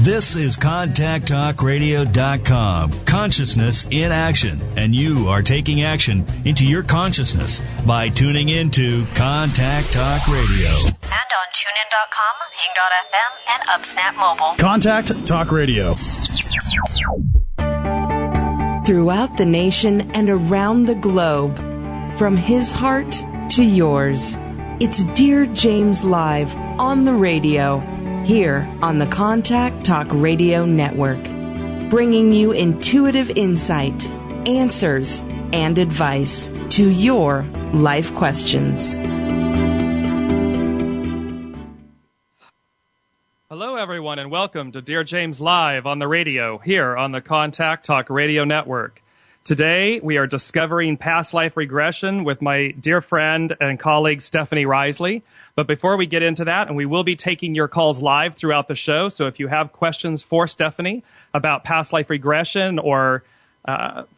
This is ContactTalkRadio.com. Consciousness in action. And you are taking action into your consciousness by tuning into Contact Talk Radio. And on TuneIn.com, Ping.fm, and UpSnap Mobile. Contact Talk Radio. Throughout the nation and around the globe, from his heart to yours, it's Dearjames Live on the radio, here on the Contact Talk Radio Network, bringing you intuitive insight, answers, and advice to your life questions. Hello, everyone, and welcome to Dearjames Live on the radio, here on the Contact Talk Radio Network. Today, we are discovering past life regression with my dear friend and colleague, Stephanie Riseley. But before we get into that, and we will be taking your calls live throughout the show, so if you have questions for Stephanie about past life regression or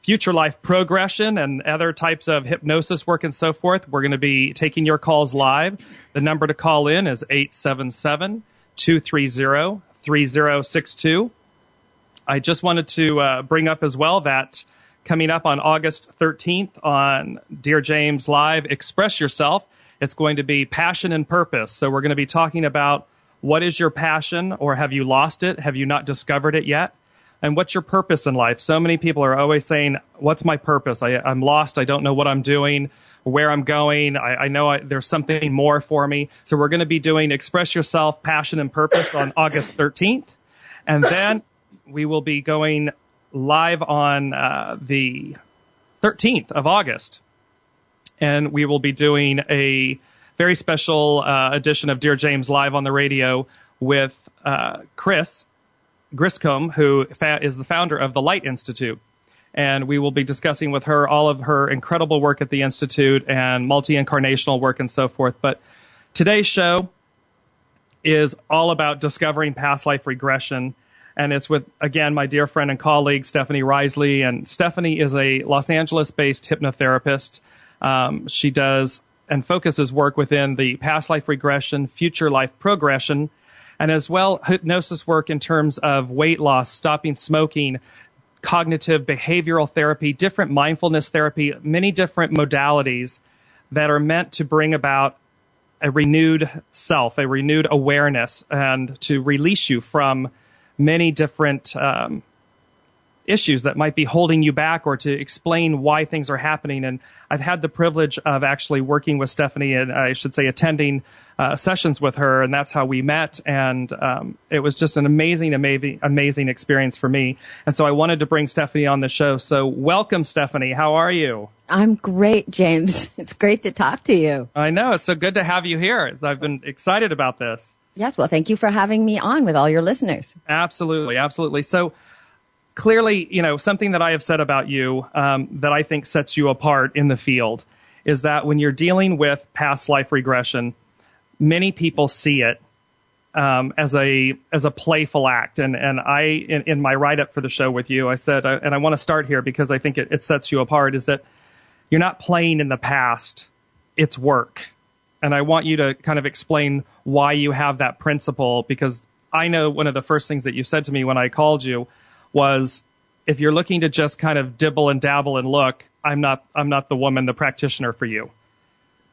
future life progression and other types of hypnosis work and so forth, we're going to be taking your calls live. The number to call in is 877-230-3062. I just wanted to bring up as well that coming up on August 13th on Dearjames Live, Express Yourself, it's going to be passion and purpose. So we're going to be talking about what is your passion, or have you lost it? Have you not discovered it yet? And what's your purpose in life? So many people are always saying, what's my purpose? I'm lost. I don't know what I'm doing, where I'm going. I know there's something more for me. So we're going to be doing Express Yourself, Passion and Purpose on August 13th. And then we will be going live on the 13th of August. And we will be doing a very special edition of Dearjames Live on the radio with Chris Griscombe, who is the founder of the Light Institute. And we will be discussing with her all of her incredible work at the Institute and multi-incarnational work and so forth. But today's show is all about discovering past life regression. And it's with, again, my dear friend and colleague, Stephanie Riseley. And Stephanie is a Los Angeles-based hypnotherapist. She does and focuses work within the past life regression, future life progression, and as well hypnosis work in terms of weight loss, stopping smoking, cognitive behavioral therapy, different mindfulness therapy, many different modalities that are meant to bring about a renewed self, a renewed awareness, and to release you from many different issues that might be holding you back, or to explain why things are happening. And I've had the privilege of actually working with Stephanie, and I should say attending sessions with her, and that's how we met. And it was just an amazing experience for me. And so I wanted to bring Stephanie on the show. So welcome, Stephanie. How are you? I'm great, James. It's great to talk to you. I know. It's so good to have you here. I've been excited about this. Yes, well, thank you for having me on with all your listeners. Absolutely, absolutely. So clearly, something that I have said about you that I think sets you apart in the field is that when you're dealing with past life regression, many people see it as a playful act. And I, in my write-up for the show with you, I said, and I want to start here because I think it sets you apart, is that you're not playing in the past, it's work. And I want you to kind of explain why you have that principle, because I know one of the first things that you said to me when I called you was, if you're looking to just kind of dibble and dabble and look, I'm not the woman, the practitioner for you.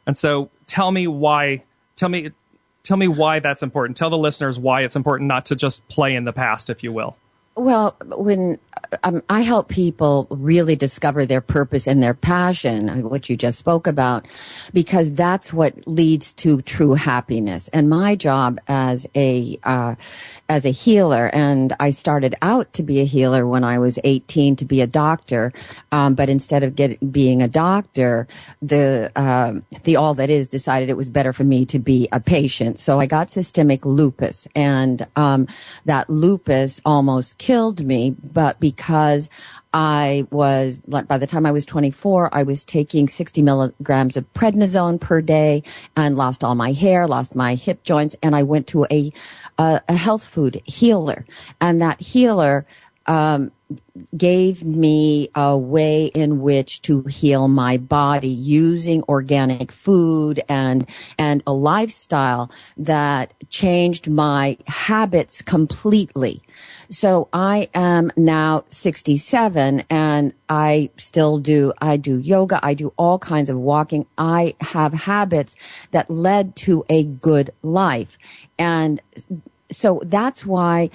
And so tell me why that's important. Tell the listeners why it's important not to just play in the past, if you will. Well, when I help people really discover their purpose and their passion, what you just spoke about, because that's what leads to true happiness. And my job as a healer, and I started out to be a healer when I was 18 to be a doctor, but instead of being a doctor, the all that is decided it was better for me to be a patient. So I got systemic lupus, and that lupus almost killed me, but because by the time I was 24, I was taking 60 milligrams of prednisone per day and lost all my hair, lost my hip joints, and I went to a health food healer. And that healer gave me a way in which to heal my body using organic food and a lifestyle that changed my habits completely. So I am now 67 and I do yoga. I do all kinds of walking. I have habits that led to a good life. And so that's why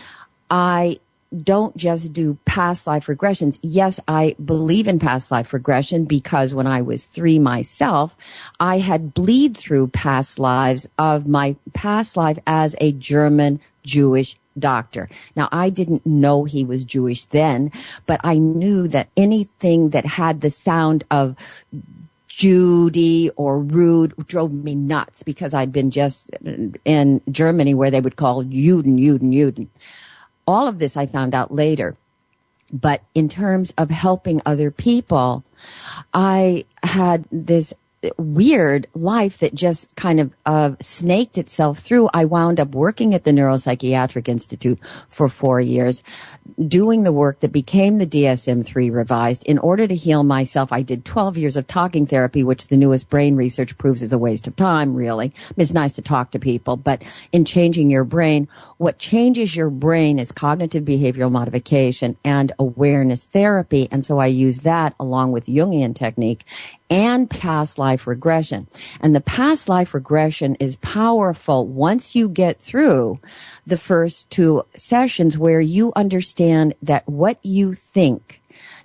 I don't just do past life regressions. Yes, I believe in past life regression because when I was 3 myself, I had bleed through past lives of my past life as a German Jewish doctor. Now, I didn't know he was Jewish then, but I knew that anything that had the sound of Judy or rude drove me nuts because I'd been just in Germany where they would call Juden. All of this I found out later. But in terms of helping other people, I had this weird life that just kind of snaked itself through. I wound up working at the Neuropsychiatric Institute for 4 years, doing the work that became the DSM-3 revised. In order to heal myself, I did 12 years of talking therapy, which the newest brain research proves is a waste of time, really. It's nice to talk to people, but in changing your brain, what changes your brain is cognitive behavioral modification and awareness therapy. And so I use that along with Jungian technique and past life regression. And the past life regression is powerful once you get through the first 2 sessions where you understand that what you think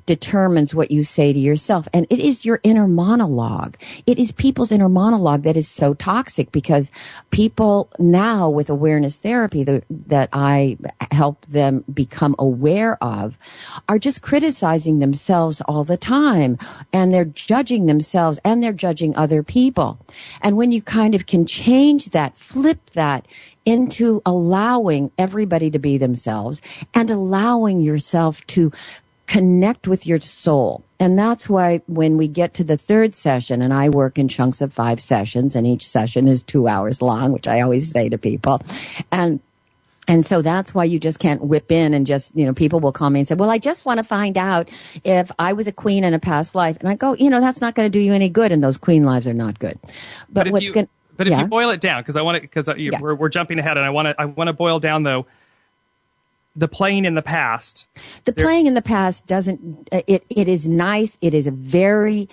determines what you say to yourself. And it is your inner monologue. It is people's inner monologue that is so toxic because people now with awareness therapy that I help them become aware of are just criticizing themselves all the time. And they're judging themselves and they're judging other people. And when you kind of can change that, flip that into allowing everybody to be themselves and allowing yourself to connect with your soul. And that's why when we get to the 3rd session, and I work in chunks of 5 sessions, and each session is 2 hours long, which I always say to people. And so that's why you just can't whip in and just, people will call me and say, well, I just want to find out if I was a queen in a past life. And I go, that's not going to do you any good. And those queen lives are not good. But if you boil it down, we're jumping ahead and I want to boil down though, the playing in the past. The playing in the past doesn't, it is nice. It is very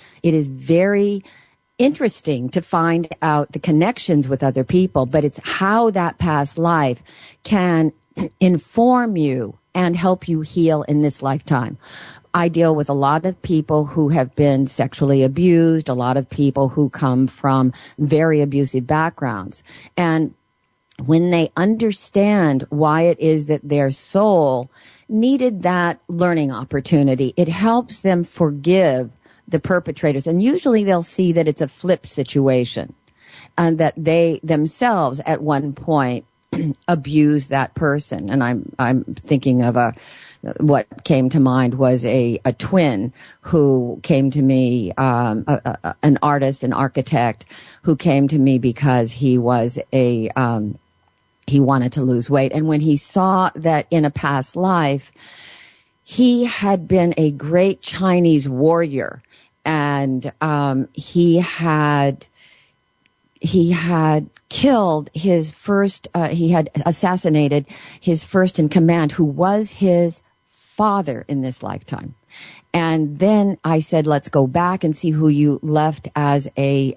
interesting to find out the connections with other people, but it's how that past life can inform you and help you heal in this lifetime. I deal with a lot of people who have been sexually abused, a lot of people who come from very abusive backgrounds. And when they understand why it is that their soul needed that learning opportunity, it helps them forgive the perpetrators. And usually they'll see that it's a flip situation and that they themselves at one point abused that person. And I'm thinking of what came to mind was a twin who came to me, an artist, an architect who came to me because he was he wanted to lose weight. And when he saw that in a past life, he had been a great Chinese warrior and he had killed his first, he had assassinated his first in command, who was his father in this lifetime. And then I said, let's go back and see who you left as a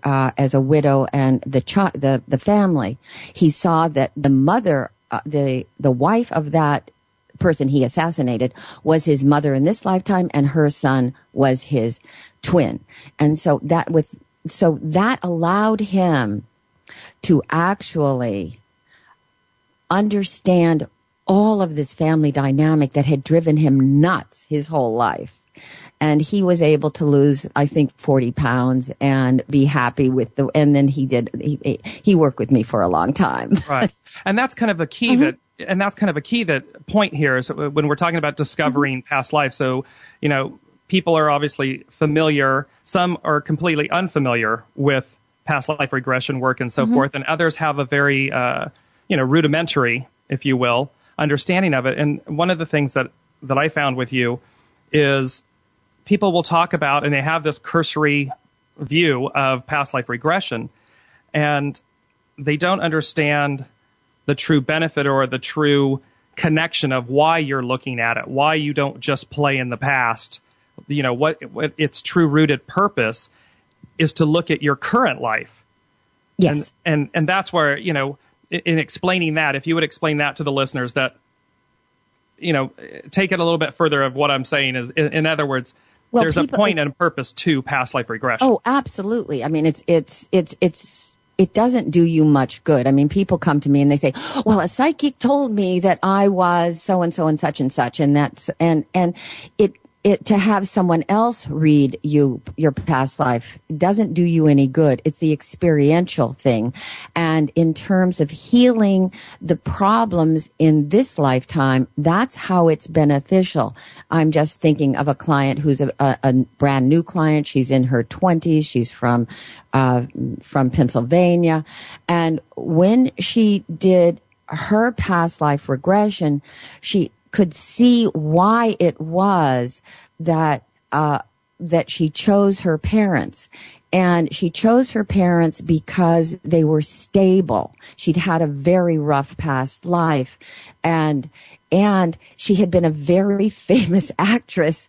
widow and the family. He saw that the mother, the wife of that person he assassinated was his mother in this lifetime, and her son was his twin. And so that allowed him to actually understand all of this family dynamic that had driven him nuts his whole life. And he was able to lose, I think, 40 pounds and be happy with and then he worked with me for a long time. Right. And that's kind of a key that point here is when we're talking about discovering past life. So, people are obviously familiar. Some are completely unfamiliar with past life regression work and so forth. And others have a very, rudimentary, if you will, understanding of it. And one of the things that that I found with you is people will talk about, and they have this cursory view of past life regression, and they don't understand the true benefit or the true connection of why you're looking at it, why you don't just play in the past. You know, what its true rooted purpose is to look at your current life. Yes. And that's where, you know, in explaining that, if you would explain that to the listeners, that, you know, take it a little bit further of what I'm saying is, in other words, there's a point and a purpose to past life regression. Oh, absolutely. I mean, it doesn't do you much good. I mean, people come to me and they say, well, a psychic told me that I was so and so and such, and that's, and it to have someone else read your past life doesn't do you any good. It's the experiential thing. And in terms of healing the problems in this lifetime, that's how it's beneficial. I'm just thinking of a client who's a brand new client. She's in her 20s. She's from Pennsylvania. And when she did her past life regression, she could see why it was that she chose her parents. And she chose her parents because they were stable. She'd had a very rough past life, and she had been a very famous actress.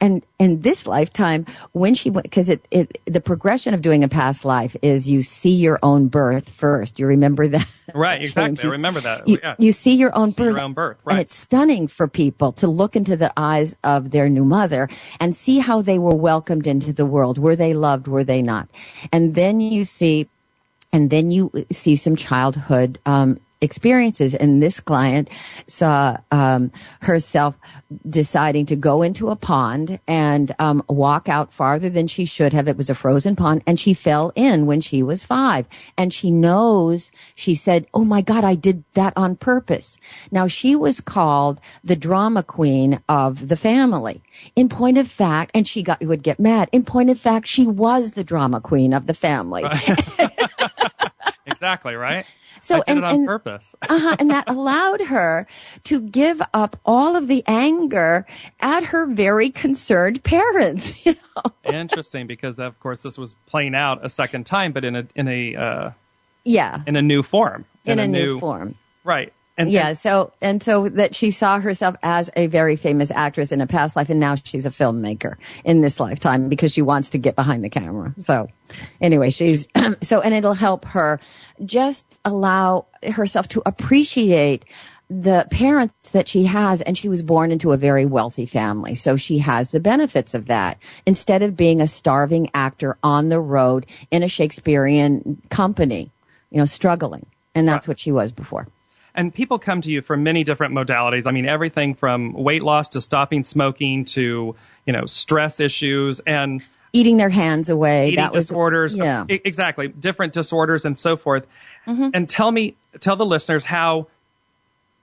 And in this lifetime, when she went, because the progression of doing a past life is you see your own birth first. You remember that? Right, exactly. I remember that. You see your own birth. Your own birth, right. And it's stunning for people to look into the eyes of their new mother and see how they were welcomed into the world. Were they loved? Were they not? And then you see some childhood experiences. And this client saw herself deciding to go into a pond and walk out farther than she should have. It was a frozen pond, and she fell in when she was 5. And she said, oh my God, I did that on purpose. Now, she was called the drama queen of the family. In point of fact, and would get mad. In point of fact, she was the drama queen of the family. Right. Exactly, right? So, I did it on purpose. And that allowed her to give up all of the anger at her very concerned parents. You know? Interesting, because of course this was playing out a second time, but in a new form. In a new form. Right. So that she saw herself as a very famous actress in a past life, and now she's a filmmaker in this lifetime because she wants to get behind the camera. So anyway, she's and it'll help her just allow herself to appreciate the parents that she has, and she was born into a very wealthy family. So she has the benefits of that instead of being a starving actor on the road in a Shakespearean company, struggling. And that's what she was before. And people come to you from many different modalities. I mean, everything from weight loss to stopping smoking to, stress issues and eating their hands away. Eating disorders. Yeah. Exactly. Different disorders and so forth. Mm-hmm. And tell the listeners how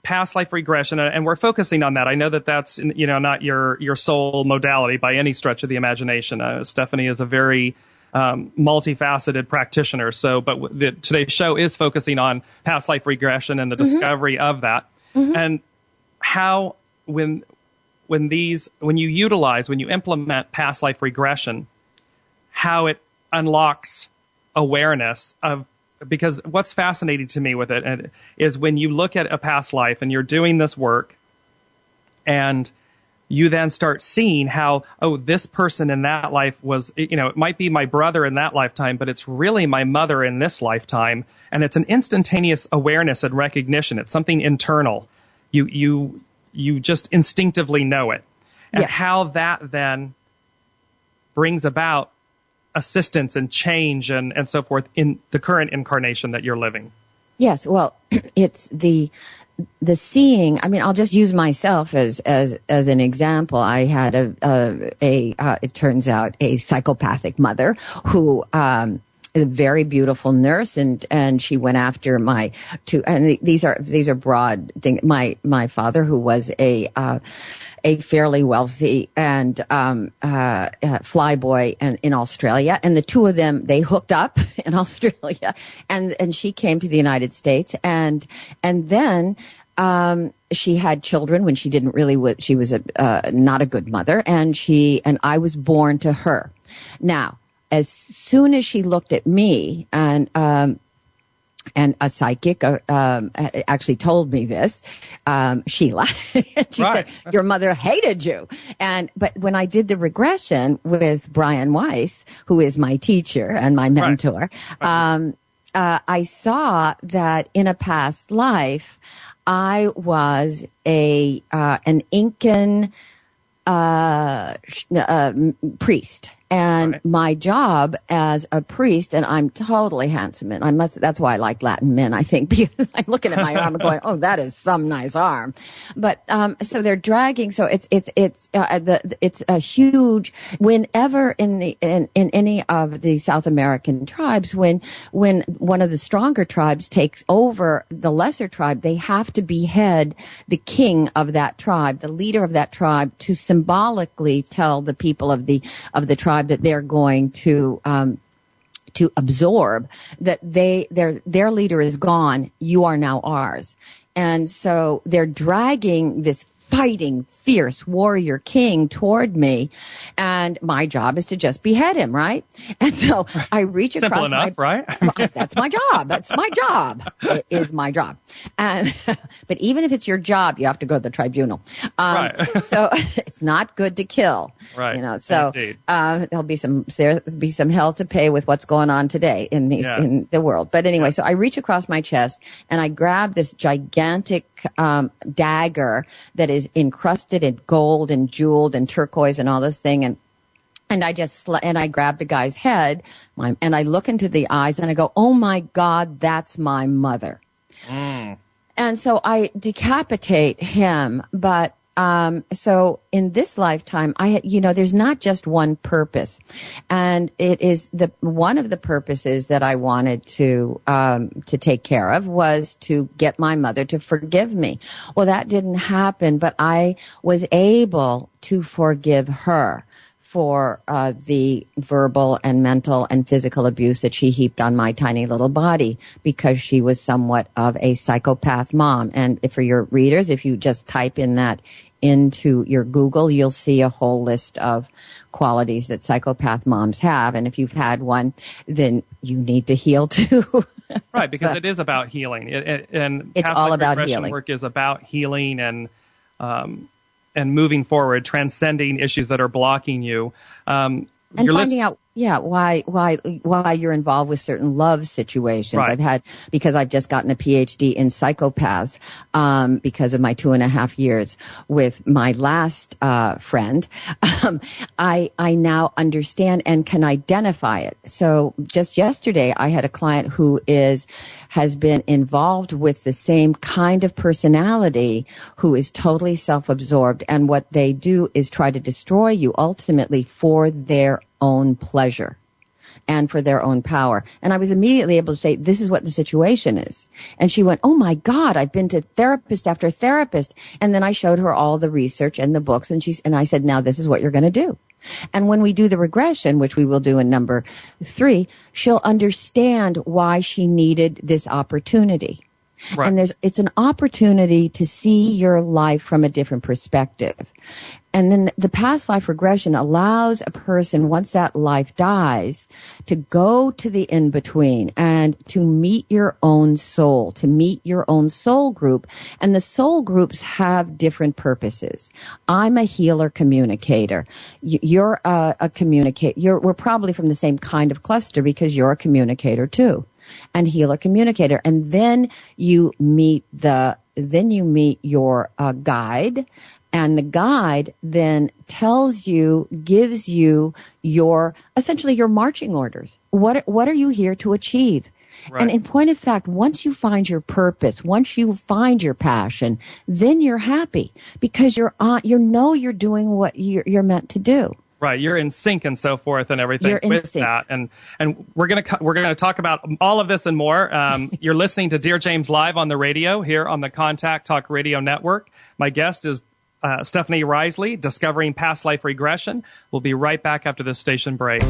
past life regression, and we're focusing on that. I know that that's, not your sole modality by any stretch of the imagination. Stephanie is a very multifaceted practitioner. So, but today's show is focusing on past life regression and the discovery of that, and how when you implement past life regression, how it unlocks awareness of. Because what's fascinating to me with it is when you look at a past life and you're doing this work, and you then start seeing how, this person in that life was, it might be my brother in that lifetime, but it's really my mother in this lifetime. And it's an instantaneous awareness and recognition. It's something internal. You just instinctively know it. And how that then brings about assistance and change and so forth in the current incarnation that you're living. Yes. Well, it's the seeing. I mean, I'll just use myself as an example. I had it turns out a psychopathic mother who is a very beautiful nurse, and she went after and these are broad things. My father, who was a fairly wealthy and flyboy in Australia, and the two of them, they hooked up in Australia, and she came to the United States, and then She had children when she didn't really. She was not a good mother, and I was born to her. Now, as soon as she looked at me, and a psychic actually told me this, Sheila. She said, "Your mother hated you." But when I did the regression with Brian Weiss, who is my teacher and my mentor, I saw that in a past life, I was an Incan priest. And my job as a priest, and I'm totally handsome, and that's why I like Latin men, I think, because I'm looking at my arm and going, oh, that is some nice arm. But, so they're dragging, so it's a huge, whenever in any of the South American tribes, when one of the stronger tribes takes over the lesser tribe, they have to behead the king of that tribe, the leader of that tribe, to symbolically tell the people of the tribe that they're going to absorb, that their leader is gone. You are now ours. And so they're dragging this fighting, fierce warrior king toward me, and my job is to just behead him, right? And so I reach across. Simple enough, right? Well, that's my job. That's my job. It is my job. But even if it's your job, you have to go to the tribunal. So it's not good to kill. Right. You know. So there'll be some hell to pay with what's going on today in the world. But anyway, so I reach across my chest and I grab this gigantic dagger that is encrusted in gold and jeweled and turquoise and all this thing, and I grab the guy's head, and I look into the eyes and I go, oh my God, that's my mother. And so I decapitate him. But so in this lifetime, there's not just one purpose, and it is one of the purposes that I wanted to take care of was to get my mother to forgive me. Well, that didn't happen, but I was able to forgive her for the verbal and mental and physical abuse that she heaped on my tiny little body, because she was somewhat of a psychopath mom. And for your readers, if you just type in that into your Google, you'll see a whole list of qualities that psychopath moms have. And if you've had one, then you need to heal too. Right, because it is about healing. And it's all about healing. Work is about healing and moving forward, transcending issues that are blocking you. And finding out, why you're involved with certain love situations. Right. Because I've just gotten a PhD in psychopaths, because of my 2.5 years with my last friend. I now understand and can identify it. So just yesterday, I had a client who has been involved with the same kind of personality, who is totally self-absorbed, and what they do is try to destroy you ultimately for their own pleasure and for their own power. And I was immediately able to say, this is what the situation is. And she went, oh my God, I've been to therapist after therapist. And then I showed her all the research and the books, and I said, now this is what you're going to do. And when we do the regression, which we will do in number 3, she'll understand why she needed this opportunity. Right. And it's an opportunity to see your life from a different perspective. And then the past life regression allows a person, once that life dies, to go to the in-between and to meet your own soul, to meet your own soul group. And the soul groups have different purposes. I'm a healer communicator. You're a communicator. We're probably from the same kind of cluster, because you're a communicator too. And healer communicator. And then you meet your guide. And the guide then gives you essentially your marching orders. What are you here to achieve? Right. And in point of fact, once you find your purpose, once you find your passion, then you're happy, because you're doing what you're meant to do. Right, you're in sync and so forth and everything with that, and we're gonna talk about all of this and more. You're listening to Dearjames Live on the radio here on the Contact Talk Radio Network. My guest is Stephanie Riseley, discovering past life regression. We'll be right back after this station break.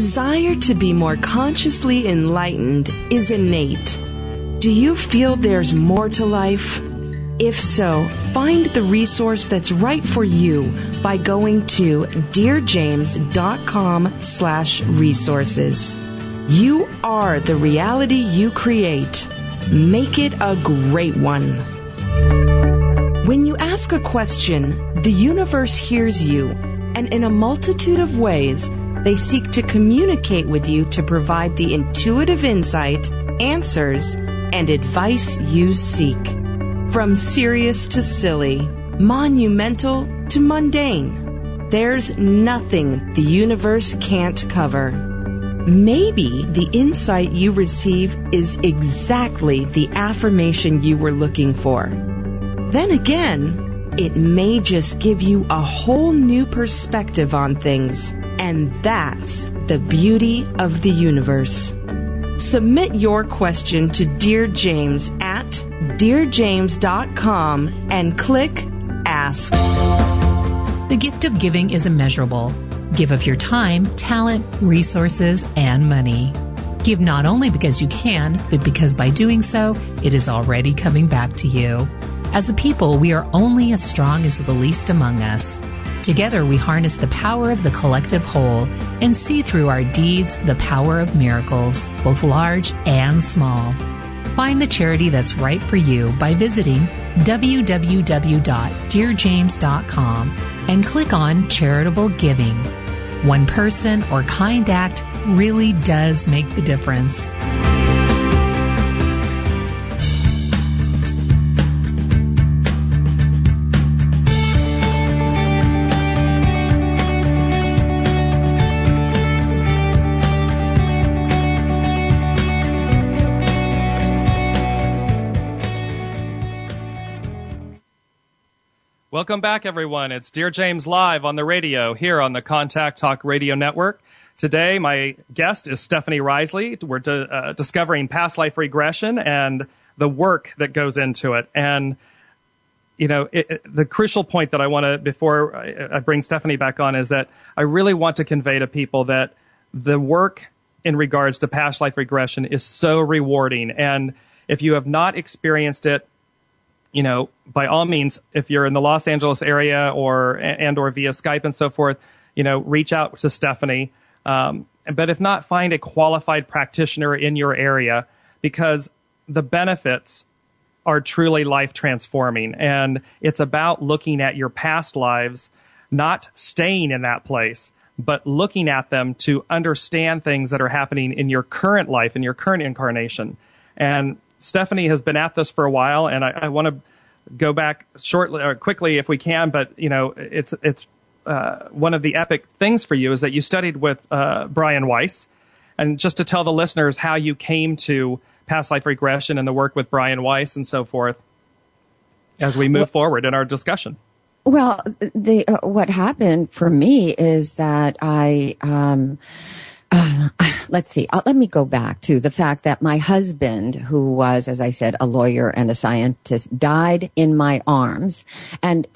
desire to be more consciously enlightened is innate. Do you feel there's more to life? If so, find the resource that's right for you by going to dearjames.com/resources. You are the reality you create. Make it a great one. When you ask a question, the universe hears you, and in a multitude of ways, they seek to communicate with you to provide the intuitive insight, answers, and advice you seek. From serious to silly, monumental to mundane, there's nothing the universe can't cover. Maybe the insight you receive is exactly the affirmation you were looking for. Then again, it may just give you a whole new perspective on things, and that's the beauty of the universe. Submit your question to Dear James at dearjames.com and click Ask. The gift of giving is immeasurable. Give of your time, talent, resources, and money. Give not only because you can, but because by doing so, it is already coming back to you. As a people, we are only as strong as the least among us. Together, we harness the power of the collective whole and see through our deeds the power of miracles, both large and small. Find the charity that's right for you by visiting www.dearjames.com and click on Charitable Giving. One person or kind act really does make the difference. Welcome back, everyone. It's Dear James Live on the radio here on the Contact Talk Radio Network. Today, my guest is Stephanie Riseley. We're discovering past life regression and the work that goes into it. And, you know, the crucial point that I want to, before I bring Stephanie back on, is that I really want to convey to people that the work in regards to past life regression is so rewarding. And if you have not experienced it, you know, by all means, if you're in the Los Angeles area or via Skype and so forth, you know, reach out to Stephanie. But if not, find a qualified practitioner in your area, because the benefits are truly life transforming. And it's about looking at your past lives, not staying in that place, but looking at them to understand things that are happening in your current life, in your current incarnation. And Stephanie has been at this for a while, and I want to go back shortly or quickly if we can. But you know, it's one of the epic things for you is that you studied with Brian Weiss, and just to tell the listeners how you came to past life regression and the work with Brian Weiss and so forth as we move forward in our discussion. Well, what happened for me is that let's see. Let me go back to the fact that my husband, who was, as I said, a lawyer and a scientist, died in my arms. And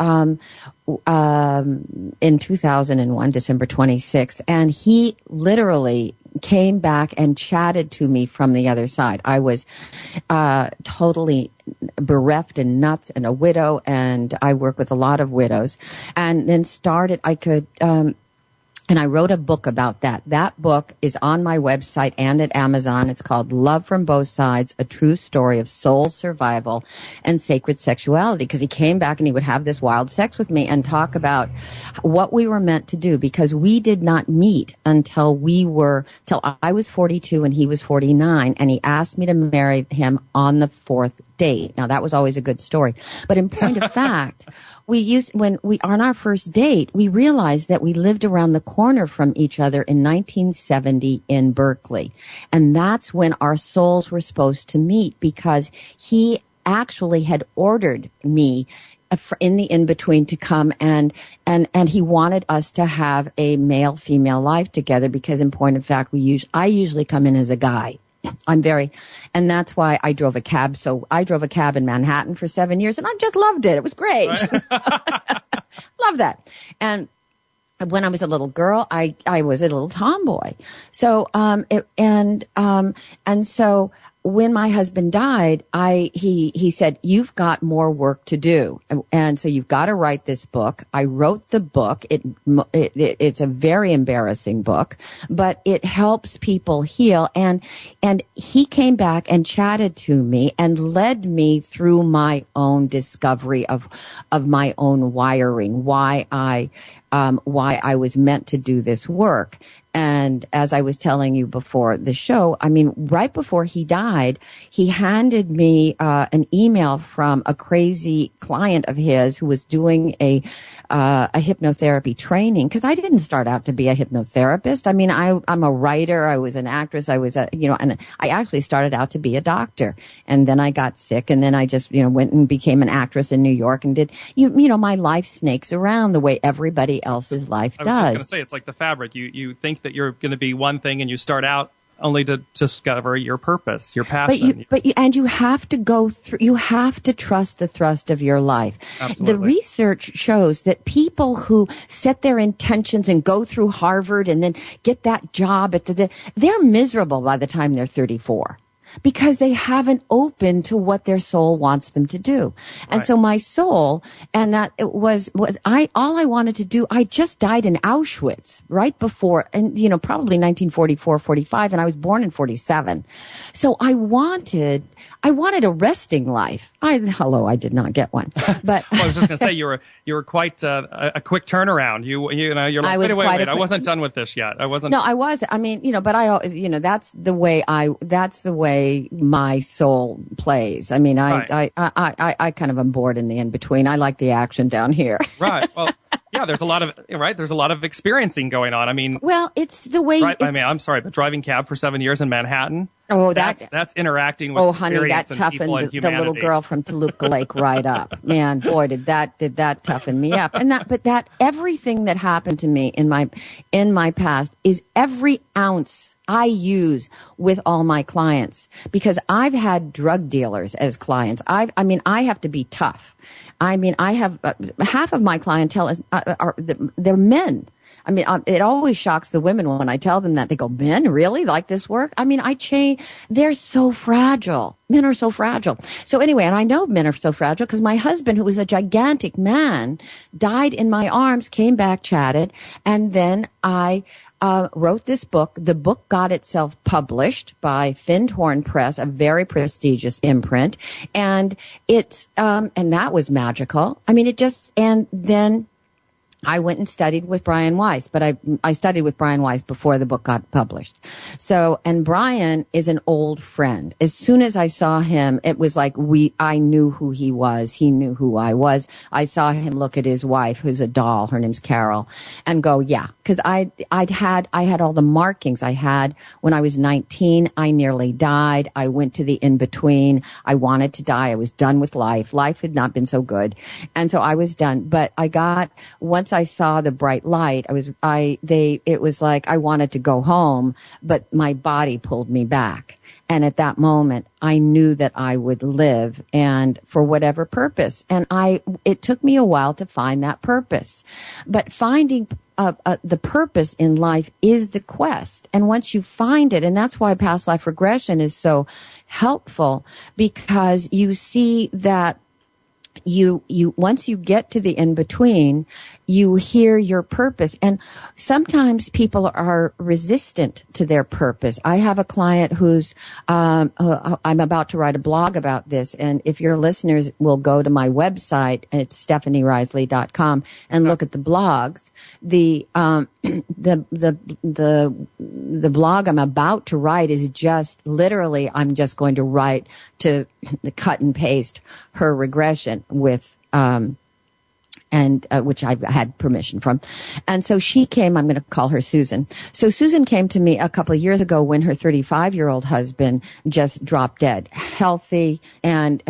in 2001, December 26th, and he literally came back and chatted to me from the other side. I was totally bereft and nuts and a widow, and I work with a lot of widows. And then and I wrote a book about that. That book is on my website and at Amazon. It's called Love from Both Sides, A True Story of Soul Survival and Sacred Sexuality. Because he came back and he would have this wild sex with me and talk about what we were meant to do, because we did not meet until I was 42 and he was 49. And he asked me to marry him on the fourth date. Now, that was always a good story. But in point of fact, on our first date, we realized that we lived around the corner from each other in 1970 in Berkeley. And that's when our souls were supposed to meet, because he actually had ordered me in the in-between to come and he wanted us to have a male-female life together, because in point of fact, I usually come in as a guy. And that's why I drove a cab. So I drove a cab in Manhattan for 7 years and I just loved it. It was great. Love that. And when I was a little girl, I was a little tomboy. So, and so when my husband died, he said, you've got more work to do. And so you've got to write this book. I wrote the book. It's a very embarrassing book, but it helps people heal. And he came back and chatted to me and led me through my own discovery of my own wiring, why I was meant to do this work. And as I was telling you before the show, I mean, right before he died, he handed me an email from a crazy client of his who was doing a hypnotherapy training. Because I didn't start out to be a hypnotherapist. I mean, I'm a writer. I was an actress. I was and I actually started out to be a doctor. And then I got sick, and then I just went and became an actress in New York and did my life snakes around the way everybody else's life does. I was just going to say, it's like the fabric. You think that you're going to be one thing, and you start out only to discover your purpose, your passion. And you have to go through. You have to trust the thrust of your life. Absolutely. The research shows that people who set their intentions and go through Harvard and then get that job they're miserable by the time they're 34. Because they haven't opened to what their soul wants them to do. And so my soul, and that it was all I wanted to do, I just died in Auschwitz right before, and probably 1944, 45, and I was born in 47. So I wanted a resting life. I did not get one. But well, I was just going to say, you were quite a quick turnaround. You're like, wait, I wasn't done with this yet. I wasn't. No, I was. I mean, but that's the way my soul plays. I mean, I kind of am bored in the in-between. I like the action down here. Right. Well, yeah, there's a lot of experiencing going on. I mean, well, it's the way. I'm sorry, but driving cab for 7 years in Manhattan. Oh, that's interacting with honey, that toughened the little girl from Toluca Lake right up. Man, boy, did that toughen me up. And that everything that happened to me in my past is every ounce I use with all my clients, because I've had drug dealers as clients. I have to be tough. I mean, I have half of my clientele they're men. I mean, it always shocks the women when I tell them that. They go, men really like this work? I mean, they're so fragile. Men are so fragile. So anyway, and I know men are so fragile because my husband, who was a gigantic man, died in my arms, came back, chatted, and then I wrote this book. The book got itself published by Findhorn Press, a very prestigious imprint, and and that was magical. I mean, and then I went and studied with Brian Weiss, but I studied with Brian Weiss before the book got published. So, and Brian is an old friend. As soon as I saw him, it was like I knew who he was. He knew who I was. I saw him look at his wife, who's a doll. Her name's Carol, and go, yeah, because I had all the markings I had when I was 19. I nearly died. I went to the in-between. I wanted to die. I was done with life. Life had not been so good. And so I was done. But once I saw the bright light, it was like I wanted to go home, but my body pulled me back. And at that moment, I knew that I would live, and for whatever purpose. And it took me a while to find that purpose. But finding the purpose in life is the quest. And once you find it, and that's why past life regression is so helpful, because you see that you once you get to the in-between, you hear your purpose. And sometimes people are resistant to their purpose. I have a client who's I'm about to write a blog about this, and if your listeners will go to my website, it's stephanieriseley.com, and look at the blogs, the blog I'm about to write is just literally, I'm just going to write to cut and paste her regression with which I had permission from. And so she came, I'm going to call her Susan. So Susan came to me a couple of years ago when her 35-year-old husband just dropped dead, healthy, and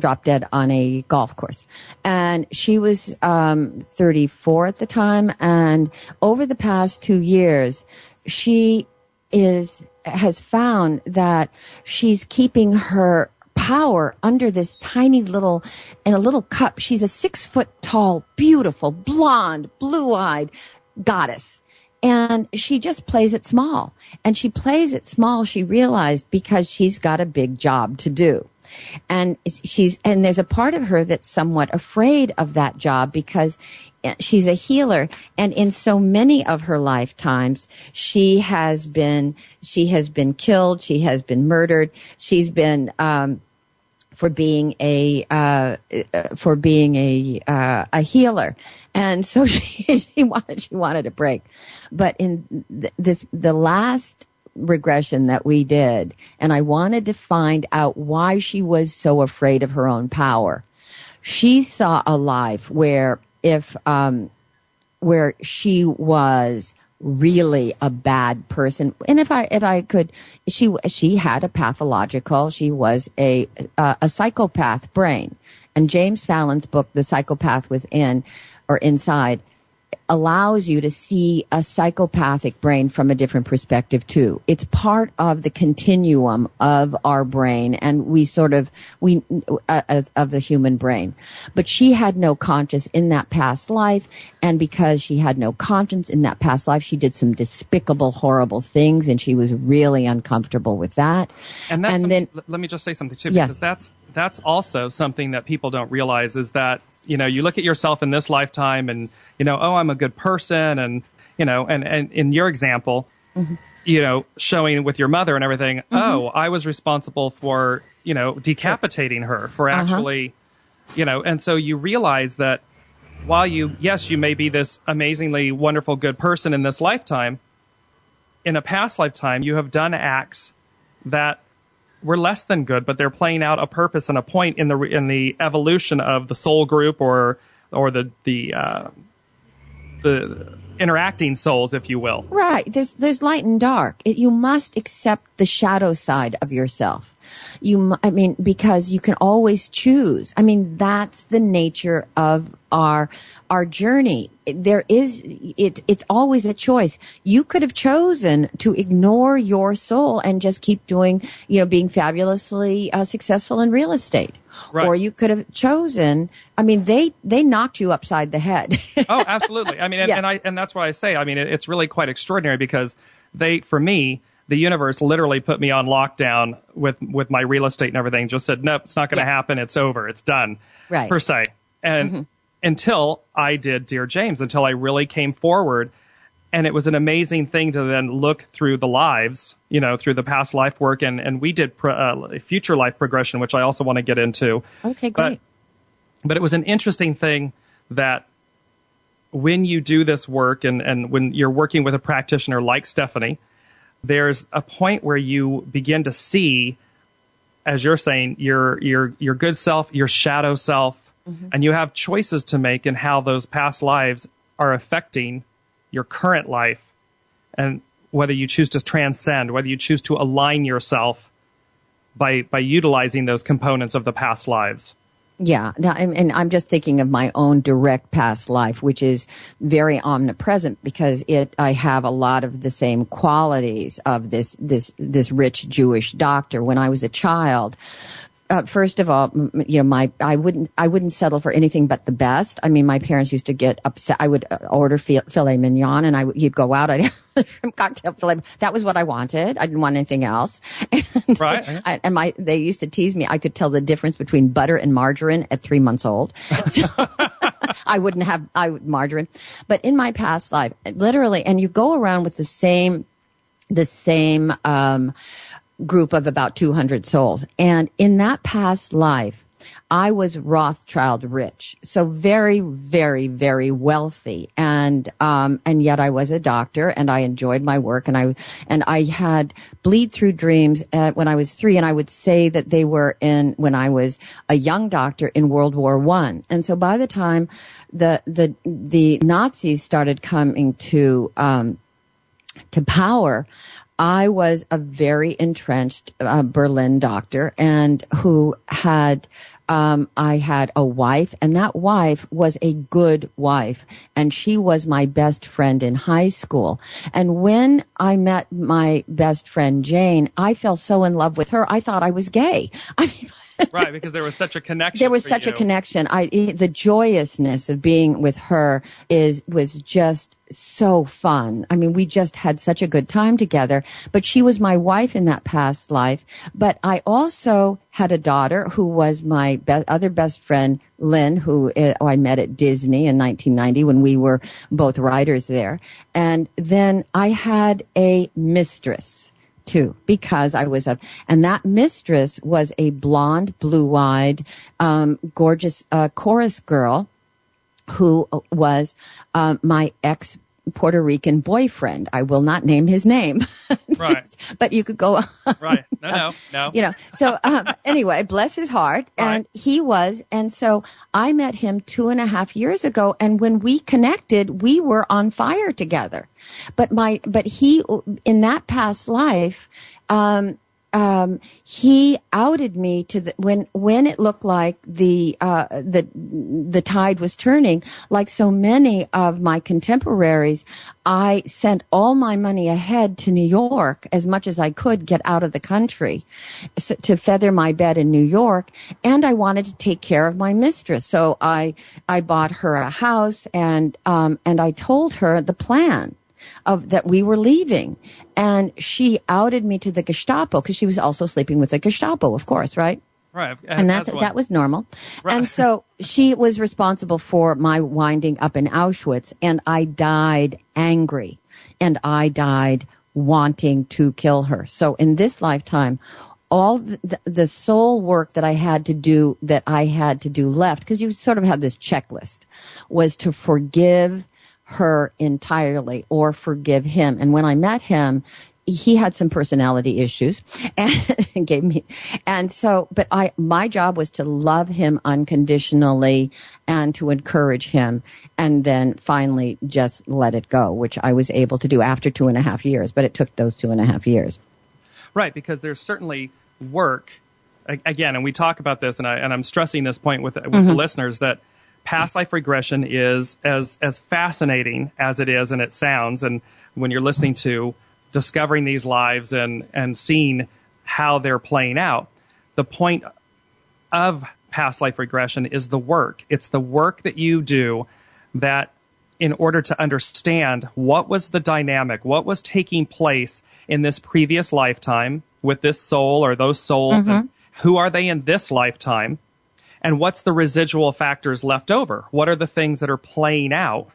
dropped dead on a golf course. And she was 34 at the time. And over the past 2 years, she has found that she's keeping her power under this tiny little, in a little cup. She's a 6 foot tall, beautiful, blonde, blue-eyed goddess. And she just plays it small. And she plays it small, she realized, because she's got a big job to do. And there's a part of her that's somewhat afraid of that job because she's a healer. And in so many of her lifetimes, she has been killed. She has been murdered. She's been, for being a healer. And so she wanted a break. But in the last regression that we did, and I wanted to find out why she was so afraid of her own power. She saw a life where she was really a bad person. And if I could, she had a pathological, she was a psychopath brain. And James Fallon's book, The Psychopath Within or Inside, allows you to see a psychopathic brain from a different perspective too. It's part of the continuum of our brain, and of the human brain. But she had no conscience in that past life, and because she had no conscience in that past life, she did some despicable, horrible things, and she was really uncomfortable with that. And then let me just say something too, because that's also something that people don't realize, is that, you look at yourself in this lifetime and, oh, I'm a good person. And, and in your example, showing with your mother and everything, oh, I was responsible for, decapitating her for actually, and so you realize that while you may be this amazingly wonderful, good person in this lifetime, in a past lifetime, you have done acts that were less than good, but they're playing out a purpose and a point in the evolution of the soul group or the interacting souls, if you will. Right. There's light and dark. You must accept the shadow side of yourself. Because you can always choose. That's the nature of our journey. It's always a choice. You could have chosen to ignore your soul and just keep doing, being fabulously successful in real estate. Right. Or you could have chosen, they knocked you upside the head. Oh, absolutely. And that's why I say, it's really quite extraordinary because for me, the universe literally put me on lockdown with my real estate and everything. Just said, nope, it's not going to happen. It's over. It's done. Right. Per se. And until I did Dearjames, until I really came forward. And it was an amazing thing to then look through the lives, through the past life work. And we did future life progression, which I also want to get into. Okay, great. But it was an interesting thing that when you do this work and when you're working with a practitioner like Stephanie, there's a point where you begin to see, as you're saying, your good self, your shadow self, and you have choices to make in how those past lives are affecting your current life, and whether you choose to transcend, whether you choose to align yourself by utilizing those components of the past lives. Yeah. Now, and I'm just thinking of my own direct past life, which is very omnipresent because I have a lot of the same qualities of this rich Jewish doctor. When I was a child, first of all, I wouldn't settle for anything but the best. My parents used to get upset. I would order filet mignon, and you'd go out. I'd have shrimp cocktail filet. That was what I wanted. I didn't want anything else. And, right. They used to tease me. I could tell the difference between butter and margarine at 3 months old. So I wouldn't have margarine. But in my past life, literally, and you go around with the same group of about 200 souls. And in that past life, I was Rothschild rich. So very, very, very wealthy. And yet I was a doctor and I enjoyed my work and I had bleed through dreams when I was 3. And I would say that they were when I was a young doctor in World War I. And so by the time the Nazis started coming to power, I was a very entrenched Berlin doctor, and who had I had a wife, and that wife was a good wife, and she was my best friend in high school. And when I met my best friend Jane, I fell so in love with her, I thought I was gay. Right, because there was such a connection. There was such a connection. The joyousness of being with her was just so fun. I mean, we just had such a good time together. But she was my wife in that past life. But I also had a daughter who was my other best friend, Lynn, who I met at Disney in 1990 when we were both writers there. And then I had a mistress too, because and that mistress was a blonde, blue-eyed, gorgeous chorus girl who was my ex-Puerto Rican boyfriend. I will not name his name. Right. But you could go on. Right. No. So anyway, bless his heart. And Right. And so I met him 2.5 years ago. And when we connected, we were on fire together. But he, in that past life, he outed me to when it looked like the tide was turning. Like so many of my contemporaries, I sent all my money ahead to New York as much as I could get out of the country to feather my bed in New York. And I wanted to take care of my mistress. So I bought her a house and I told her the plan of that we were leaving, and she outed me to the Gestapo because she was also sleeping with the Gestapo, of course, right? Right. And that was normal. Right. And so she was responsible for my winding up in Auschwitz, and I died angry, and I died wanting to kill her. So in this lifetime, all the soul work that I had to do left, because you sort of have this checklist, was to forgive her entirely or forgive him. And when I met him, he had some personality issues but my job was to love him unconditionally and to encourage him, and then finally just let it go, which I was able to do after 2.5 years, but it took those 2.5 years. Right, because there's certainly work, again, and we talk about this, and I'm stressing this point with the listeners, that past life regression is as fascinating as it is, and it sounds, and when you're listening to discovering these lives and seeing how they're playing out, the point of past life regression is the work. It's the work that you do that in order to understand what was the dynamic, what was taking place in this previous lifetime with this soul or those souls, and who are they in this lifetime? And what's the residual factors left over? What are the things that are playing out?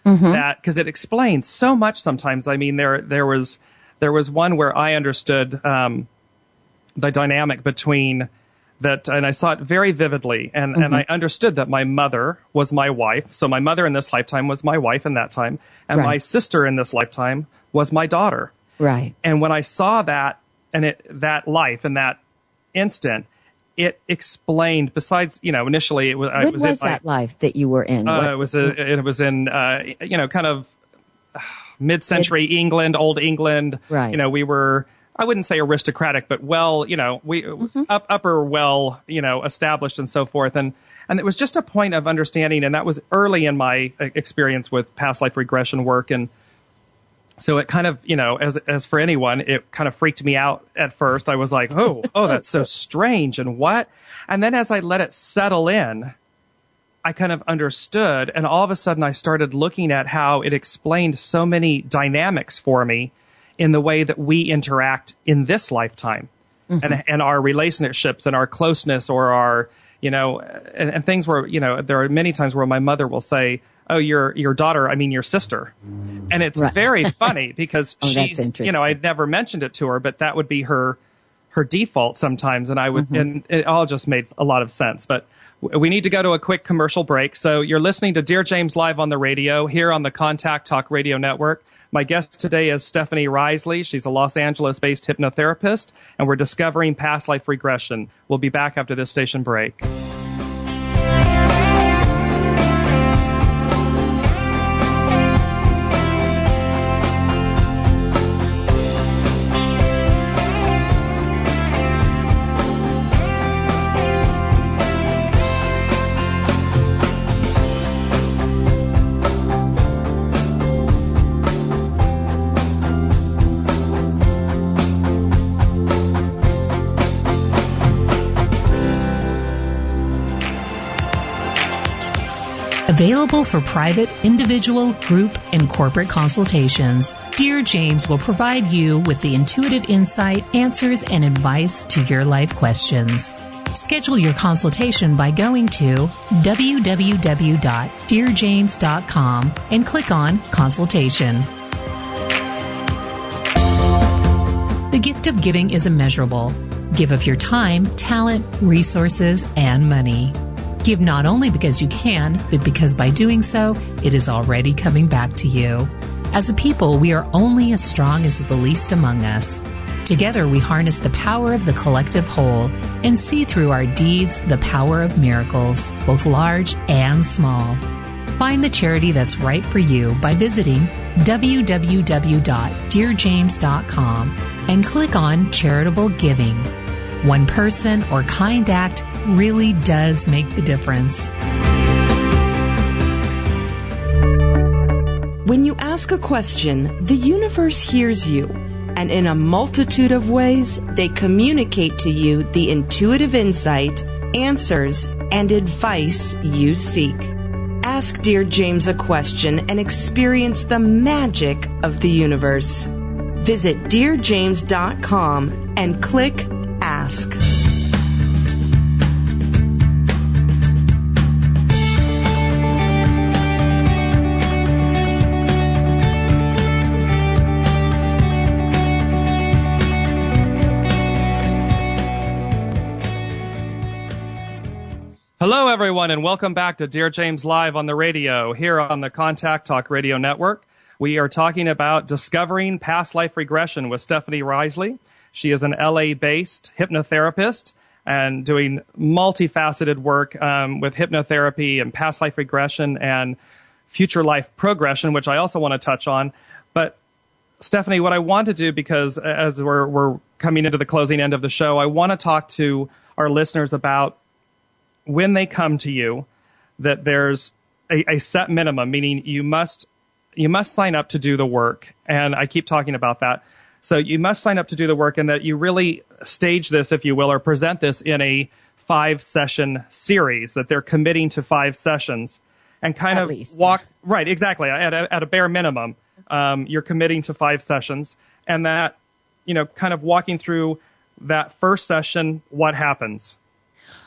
That, because it explains so much sometimes. I mean, there was one where I understood the dynamic between that, and I saw it very vividly, and I understood that my mother was my wife. So my mother in this lifetime was my wife in that time, and my sister in this lifetime was my daughter. Right. And when I saw that, and that life in that instant, it explained, besides, initially it was... What was that life that you were in? It was in, kind of mid-century England, old England. Right. We were, I wouldn't say aristocratic, but upper, established and so forth. And it was just a point of understanding, and that was early in my experience with past life regression work. And so it kind of, as for anyone, it kind of freaked me out at first. I was like, oh, that's so strange. And what? And then as I let it settle in, I kind of understood. And all of a sudden I started looking at how it explained so many dynamics for me in the way that we interact in this lifetime, and our relationships and our closeness, or our, and things where, there are many times where my mother will say, oh, your daughter, I mean your sister. And it's very funny because she's, I'd never mentioned it to her, but that would be her default sometimes. And I would, and it all just made a lot of sense. But we need to go to a quick commercial break. So you're listening to Dearjames Live on the radio here on the Contact Talk Radio Network. My guest today is Stephanie Riseley. She's a Los Angeles-based hypnotherapist, and we're discovering past life regression. We'll be back after this station break. Available for private, individual, group, and corporate consultations, Dearjames will provide you with the intuitive insight, answers, and advice to your life questions. Schedule your consultation by going to www.dearjames.com and click on Consultation. The gift of giving is immeasurable. Give of your time, talent, resources, and money. Give not only because you can, but because by doing so, it is already coming back to you. As a people, we are only as strong as the least among us. Together, we harness the power of the collective whole and see through our deeds the power of miracles, both large and small. Find the charity that's right for you by visiting www.dearjames.com and click on Charitable Giving. One person or kind act really does make the difference. When you ask a question, the universe hears you, and in a multitude of ways, they communicate to you the intuitive insight, answers, and advice you seek. Ask Dearjames a question and experience the magic of the universe. Visit Dearjames.com and click Ask. Hello, everyone, and welcome back to Dearjames Live on the radio here on the Contact Talk Radio Network. We are talking about discovering past life regression with Stephanie Riseley. She is an LA-based hypnotherapist and doing multifaceted work with hypnotherapy and past life regression and future life progression, which I also want to touch on. But Stephanie, what I want to do, because as we're coming into the closing end of the show, I want to talk to our listeners about when they come to you, that there's a set minimum, meaning you must sign up to do the work. And I keep talking about that. So you must sign up to do the work, and that you really stage this, if you will, or present this in a 5-session series, that they're committing to 5 sessions and kind At of least. walk, right, exactly, at a bare minimum. You're committing to 5 sessions, and that, kind of walking through that first session, what happens?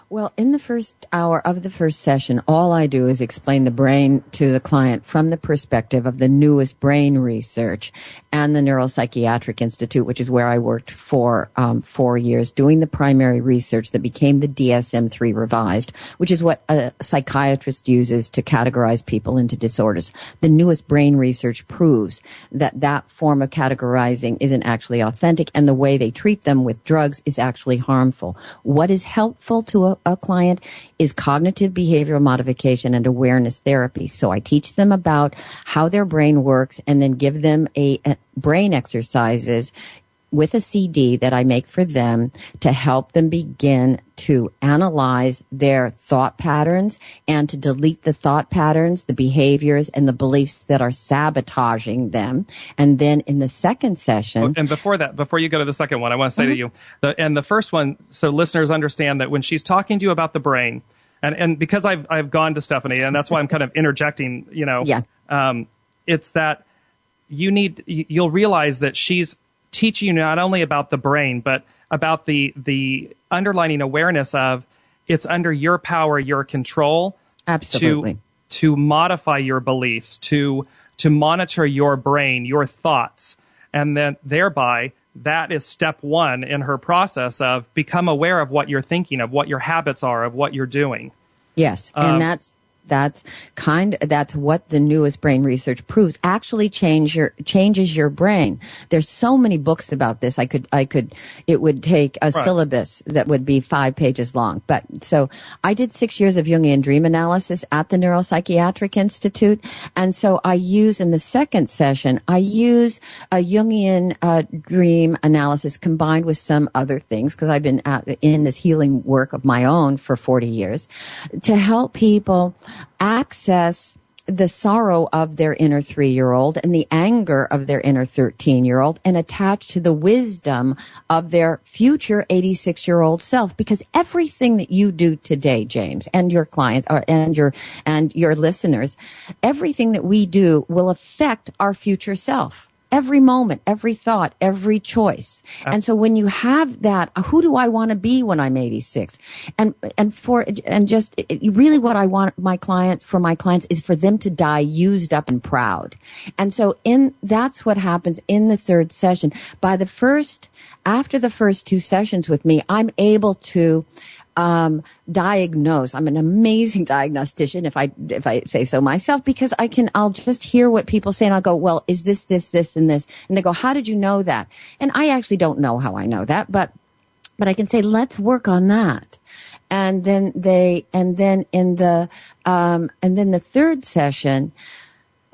Well, in the first hour of the first session, all I do is explain the brain to the client from the perspective of the newest brain research and the Neuropsychiatric Institute, which is where I worked for 4 years, doing the primary research that became the DSM-3 revised, which is what a psychiatrist uses to categorize people into disorders. The newest brain research proves that that form of categorizing isn't actually authentic, and the way they treat them with drugs is actually harmful. What is helpful to a client is cognitive behavioral modification and awareness therapy. So I teach them about how their brain works and then give them a brain exercises with a CD that I make for them to help them begin to analyze their thought patterns and to delete the thought patterns, the behaviors, and the beliefs that are sabotaging them. And then in the second session... And before you go to the second one, I want to say to you, the first one, so listeners understand that when she's talking to you about the brain, and because I've gone to Stephanie, and that's why I'm kind of interjecting, it's that you'll realize that she's teaching you not only about the brain, but about the underlining awareness of it's under your power, your control. Absolutely. To modify your beliefs, to monitor your brain, your thoughts. And then thereby, that is step 1 in her process of become aware of what you're thinking, of what your habits are, of what you're doing. Yes. And that's what the newest brain research proves actually changes your brain. There's so many books about this. It would take a syllabus that would be 5 pages long. But so I did 6 years of Jungian dream analysis at the Neuropsychiatric Institute. And so I use in the second session, a Jungian dream analysis combined with some other things, because I've been in this healing work of my own for 40 years, to help people access the sorrow of their inner 3-year-old and the anger of their inner 13-year-old and attach to the wisdom of their future 86-year-old self. Because everything that you do today, James, and your clients and your listeners, everything that we do will affect our future self. Every moment, every thought, every choice. And so when you have that, who do I want to be when I'm 86? Really what I want my clients is for them to die used up and proud. And so that's what happens in the third session. After the first 2 sessions with me, I'm able to diagnose. I'm an amazing diagnostician, if I say so myself, because I'll just hear what people say and I'll go, well, is this, and this? And they go, how did you know that? And I actually don't know how I know that, but I can say, let's work on that. And then the third session,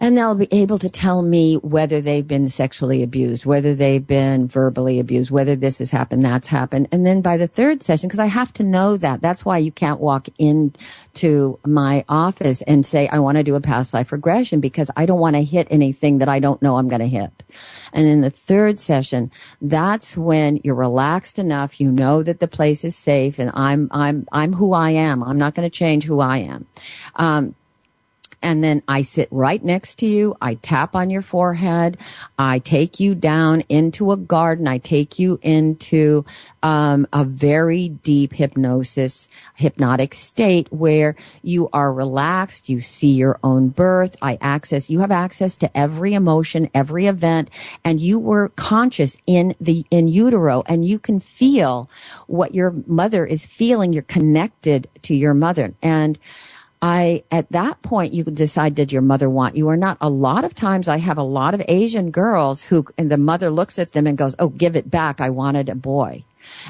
and they'll be able to tell me whether they've been sexually abused, whether they've been verbally abused, whether this has happened, that's happened. And then by the third session, because I have to know that. That's why you can't walk into my office and say, I want to do a past life regression, because I don't want to hit anything that I don't know I'm going to hit. And in the third session, that's when you're relaxed enough, you know that the place is safe, and I'm who I am. I'm not going to change who I am. And then I sit right next to you. I tap on your forehead. I take you down into a garden. I take you into a very deep hypnotic state where you are relaxed. You see your own birth. You have access to every emotion, every event, and you were conscious in utero, and you can feel what your mother is feeling. You're connected to your mother. And at that point, you decide, did your mother want you or not? A lot of times I have a lot of Asian girls and the mother looks at them and goes, oh, give it back. I wanted a boy.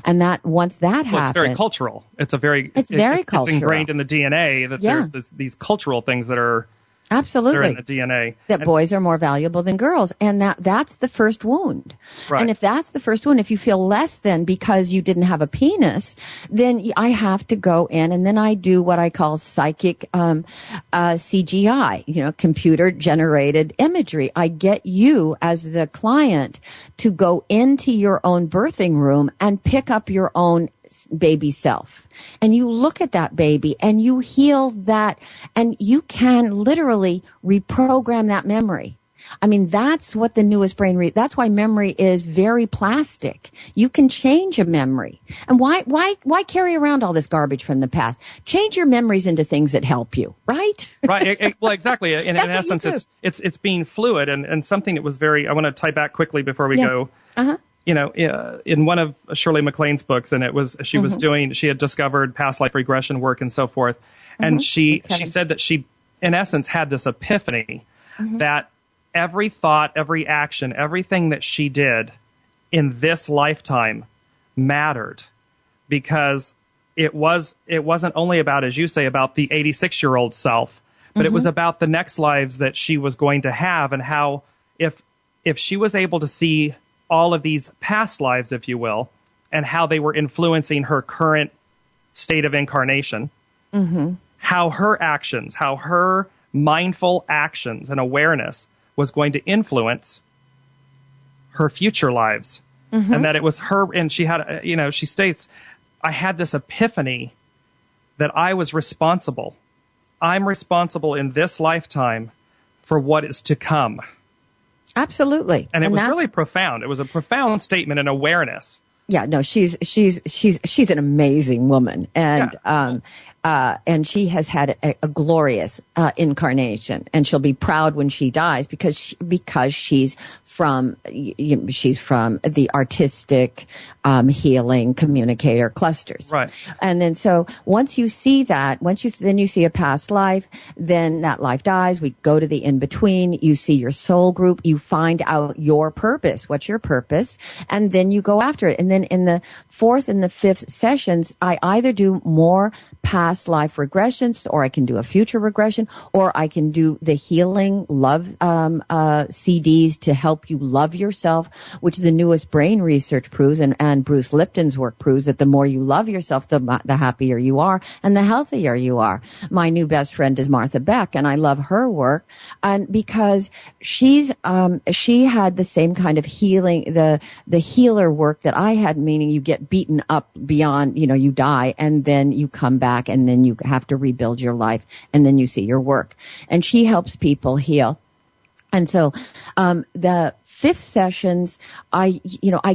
And once that happens. It's very cultural. It's very cultural. It's ingrained in the DNA that there's these cultural things that are. Absolutely. They're in the DNA. That boys are more valuable than girls. And that's the first wound. Right. And if that's the first wound, if you feel less than because you didn't have a penis, then I have to go in, and then I do what I call psychic CGI, computer generated imagery. I get you as the client to go into your own birthing room and pick up your own baby self. And you look at that baby and you heal that, and you can literally reprogram that memory. I mean, that's what the newest brain that's why memory is very plastic. You can change a memory. And why carry around all this garbage from the past? Change your memories into things that help you, right? Right. Well, exactly. In essence, it's being fluid, and something that was I want to tie back quickly before we go. Uh-huh. In one of Shirley MacLaine's books, and she had discovered past life regression work and so forth. And she said that she, in essence, had this epiphany that every thought, every action, everything that she did in this lifetime mattered, because it wasn't only about, as you say, about the 86-year-old self, but it was about the next lives that she was going to have, and how if she was able to see all of these past lives, if you will, and how they were influencing her current state of incarnation, how her actions, how her mindful actions and awareness was going to influence her future lives. And that it was her, and she had, she states, I had this epiphany that I was responsible. I'm responsible in this lifetime for what is to come. And it was really profound. It was a profound statement and awareness. Yeah, no, she's an amazing woman, and and she has had a glorious incarnation, and she'll be proud when she dies because she's from the artistic healing communicator clusters, right? And then so once you see that, then you see a past life, then that life dies. We go to the in between. You see your soul group. You find out your purpose. What's your purpose? And then you go after it. And then in the fourth and the fifth sessions, I either do more past life regressions, or I can do a future regression, or I can do the healing love CDs to help you love yourself, which the newest brain research proves, and Bruce Lipton's work proves that the more you love yourself, the happier you are and the healthier you are. My new best friend is Martha Beck, and I love her work, and because she had the same kind of healing, the healer work that I had, meaning you get beaten up beyond, you die, and then you come back, and then you have to rebuild your life, and then you see your work. And she helps people heal. And so, the fifth sessions, I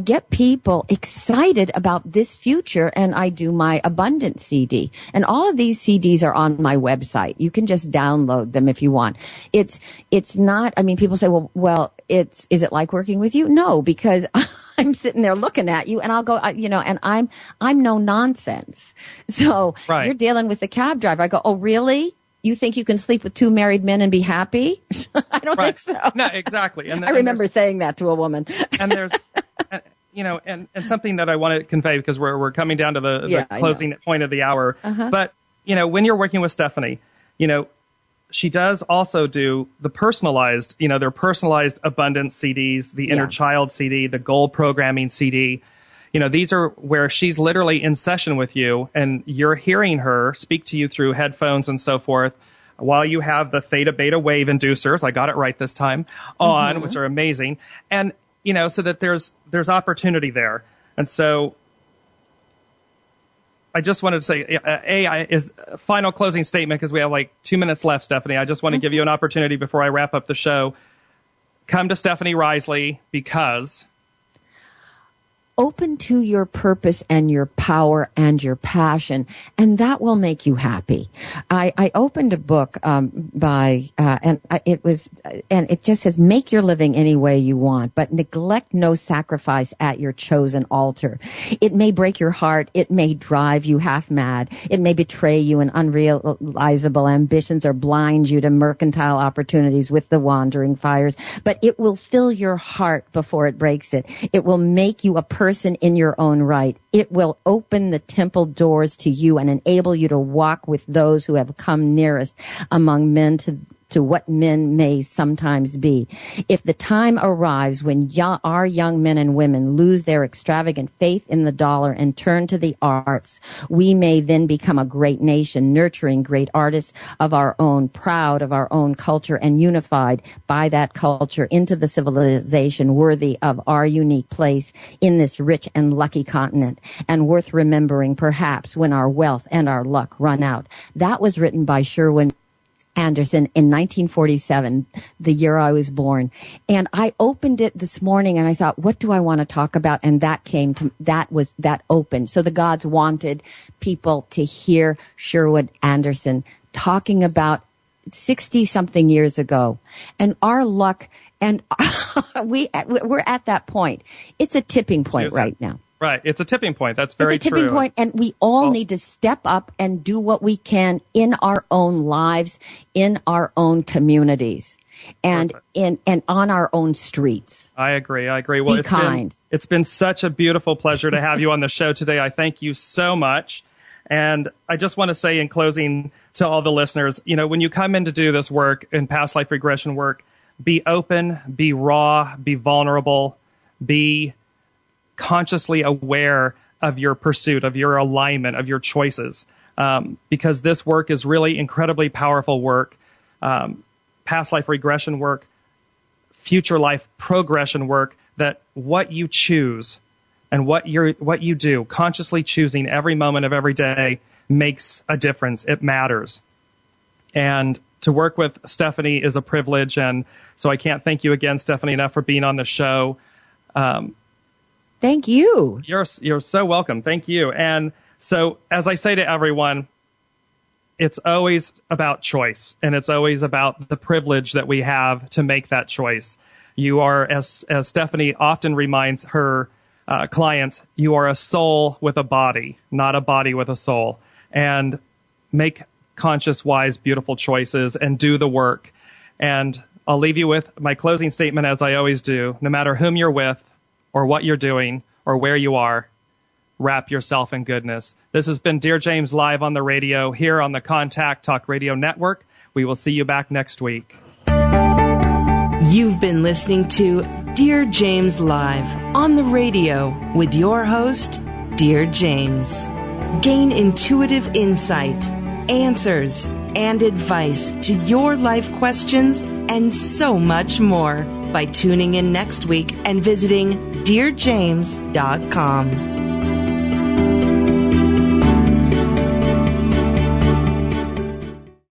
get people excited about this future, and I do my abundance CD. And all of these CDs are on my website. You can just download them if you want. It's not, people say, well, is it like working with you? No, because I'm sitting there looking at you, and I'll go, and I'm no nonsense. So right. You're dealing with the cab driver. I go, oh, really? You think you can sleep with two married men and be happy? I don't think so. No, exactly. And I remember saying that to a woman. And there's, and something that I want to convey, because we're coming down to the closing point of the hour. Uh-huh. But, when you're working with Stephanie, she does also do the personalized, their personalized abundance CDs, the inner child CD, the goal programming CD. These are where she's literally in session with you, and you're hearing her speak to you through headphones and so forth, while you have the theta beta wave inducers, I got it right this time, on, which are amazing. And, so that there's opportunity there. And so I just wanted to say, is a final closing statement, because we have like 2 minutes left, Stephanie. I just want to give you an opportunity before I wrap up the show. Come to Stephanie Riseley because... Open to your purpose and your power and your passion, and that will make you happy. I opened a book and it just says, make your living any way you want, but neglect no sacrifice at your chosen altar. It may break your heart. It may drive you half mad. It may betray you in unrealizable ambitions or blind you to mercantile opportunities with the wandering fires, but it will fill your heart before it breaks it. It will make you a person in your own right. It will open the temple doors to you and enable you to walk with those who have come nearest among men to what men may sometimes be. If the time arrives when our young men and women lose their extravagant faith in the dollar and turn to the arts, we may then become a great nation, nurturing great artists of our own, proud of our own culture, and unified by that culture into the civilization worthy of our unique place in this rich and lucky continent, and worth remembering perhaps when our wealth and our luck run out. That was written by Sherwin Anderson in 1947, the year I was born. And I opened it this morning and I thought, what do I want to talk about? And that opened. So the gods wanted people to hear Sherwood Anderson talking about 60 something years ago, and our luck, and we're at that point. It's a tipping point right now. Right. It's a tipping point. That's very true. It's a tipping point, and we all need to step up and do what we can in our own lives, in our own communities, and on our own streets. I agree. Well, be kind. It's been such a beautiful pleasure to have you on the show today. I thank you so much. And I just want to say in closing to all the listeners, when you come in to do this work and past life regression work, be open, be raw, be vulnerable, be consciously aware of your pursuit, of your alignment, of your choices, because this work is really incredibly powerful work. Past life regression work, future life progression work, that what you choose and what you do, consciously choosing every moment of every day, makes a difference. It matters. And to work with Stephanie is a privilege, and so I can't thank you again, Stephanie, enough for being on the show. Thank you. You're so welcome. Thank you. And so, as I say to everyone, it's always about choice, and it's always about the privilege that we have to make that choice. You are, as Stephanie often reminds her clients, you are a soul with a body, not a body with a soul. And make conscious, wise, beautiful choices and do the work. And I'll leave you with my closing statement, as I always do. No matter whom you're with, or what you're doing, or where you are, wrap yourself in goodness. This has been Dearjames Live on the radio, here on the Contact Talk Radio Network. We will see you back next week. You've been listening to Dear James Live on the radio with your host, Dear James. Gain intuitive insight, answers, and advice to your life questions and so much more by tuning in next week and visiting DearJames.com.